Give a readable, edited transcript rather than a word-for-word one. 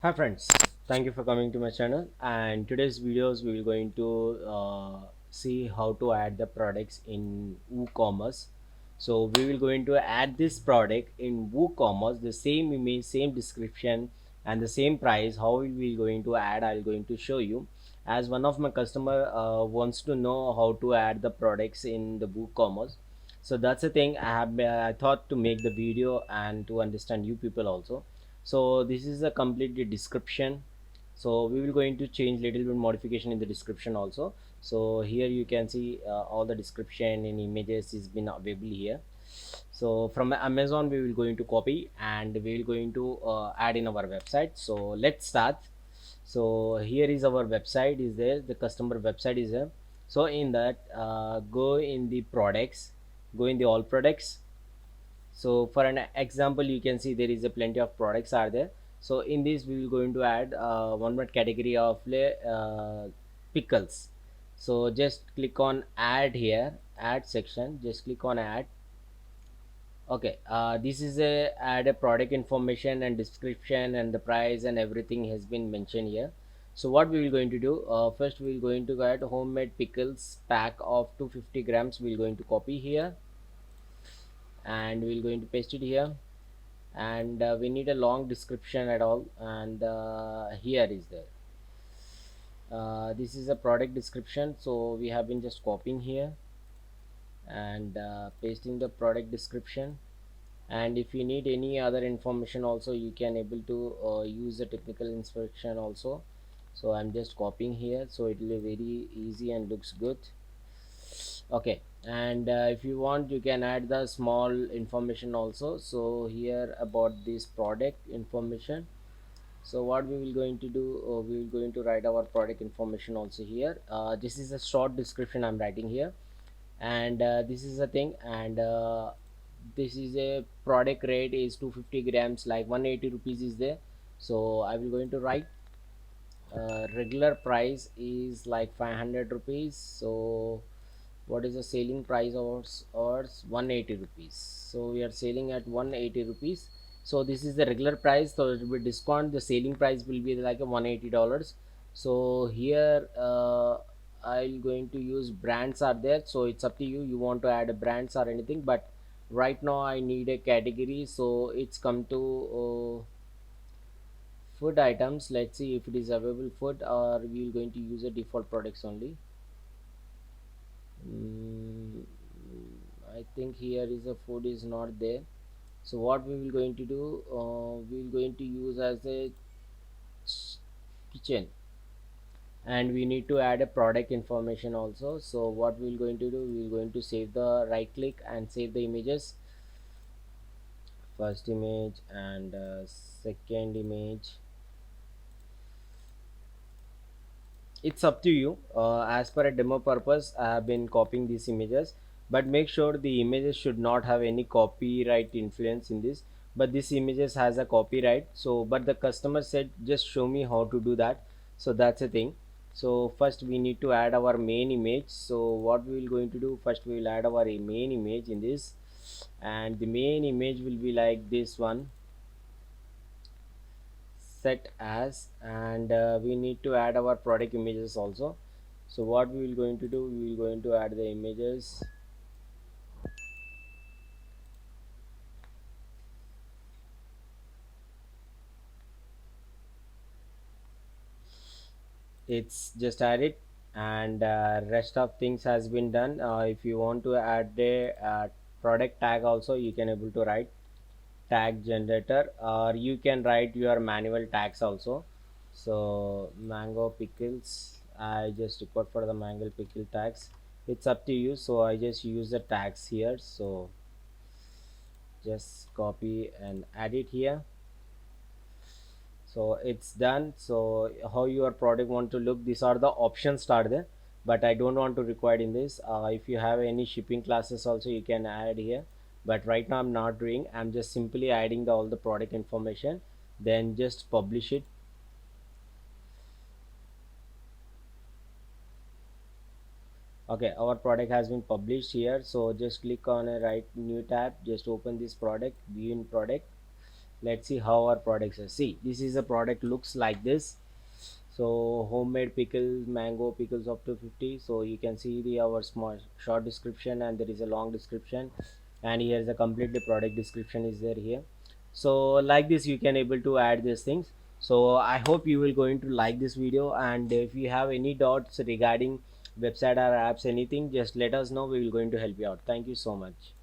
Hi friends, thank you for coming to my channel, and today's videos we will going to see how to add the products in WooCommerce. So we will going to add this product in WooCommerce, the same image, same description and the same price. How we will going to add, I'll going to show you. As one of my customer wants to know how to add the products in the WooCommerce. So that's the thing I thought to make the video and to understand you people also. So this is a complete description, so we will going to change little bit modification in the description also. So here you can see all the description in images is been available here. So from Amazon we will going to copy and we will going to add in our website. So let's start. So here is our website is there, the customer website is there. So in that go in the products, go in the all products. So for an example you can see there is a plenty of products are there. So in this we will going to add one more category of pickles. So just click on add here, add section, just click on add. Okay, this is a add a product information and description and the price and everything has been mentioned here. So what we will going to do, first we will going to add homemade pickles pack of 250 grams. We will going to copy here and we will going to paste it here. And we need a long description at all, and here is there, this is a product description, so we have been just copying here and pasting the product description. And if you need any other information also you can able to use the technical inspection also. So I'm just copying here, so it will be very easy and looks good. Okay, and if you want you can add the small information also. So here about this product information. So what we will going to do, we will going to write our product information also here. This is a short description I'm writing here, and this is a thing, and this is a product rate is 250 grams, like 180 rupees is there. So I will going to write regular price is like 500 rupees. So what is the selling price of ours? 180 rupees. So we are selling at 180 rupees. So this is the regular price, so it will be discount, the selling price will be like a $180. So here I'm going to use brands are there, so it's up to you, you want to add a brands or anything. But right now I need a category, so it's come to food items. Let's see if it is available food, or we're going to use a default products only. mm, I think here is a food is not there. So what we will going to do, we will going to use as a kitchen, and we need to add a product information also. So what we will going to do, we will going to save the right click and save the images, first image and second image. It's up to you. As per a demo purpose I have been copying these images, but make sure the images should not have any copyright influence in this. But this images has a copyright, so but the customer said just show me how to do that. So that's a thing. So first we need to add our main image. So what we will going to do, first we will add our main image in this, and the main image will be like this one, set as, and we need to add our product images also. So what we will going to do, we will going to add the images. It's just add it, and rest of things has been done. If you want to add a product tag also, you can able to write tag generator, or you can write your manual tags also. So mango pickles, I just record for the mango pickle tags. It's up to you, so I just use the tags here. So just copy and add it here. So it's done. So how your product want to look, these are the options start there, but I don't want to require in this. If you have any shipping classes also you can add here, but right now I'm not doing, I'm just simply adding all the product information, then just publish it. Okay, our product has been published here. So just click on a right new tab, just open this product, view in product, Let's see how our products are. See, this is a product looks like this. So homemade pickles, mango pickles up to 50. So you can see the our small short description, and there is a long description, and here's a completely product description is there here. So like this you can able to add these things. So I hope you will going to like this video, and if you have any doubts regarding website or apps anything, just let us know, we will going to help you out. Thank you so much.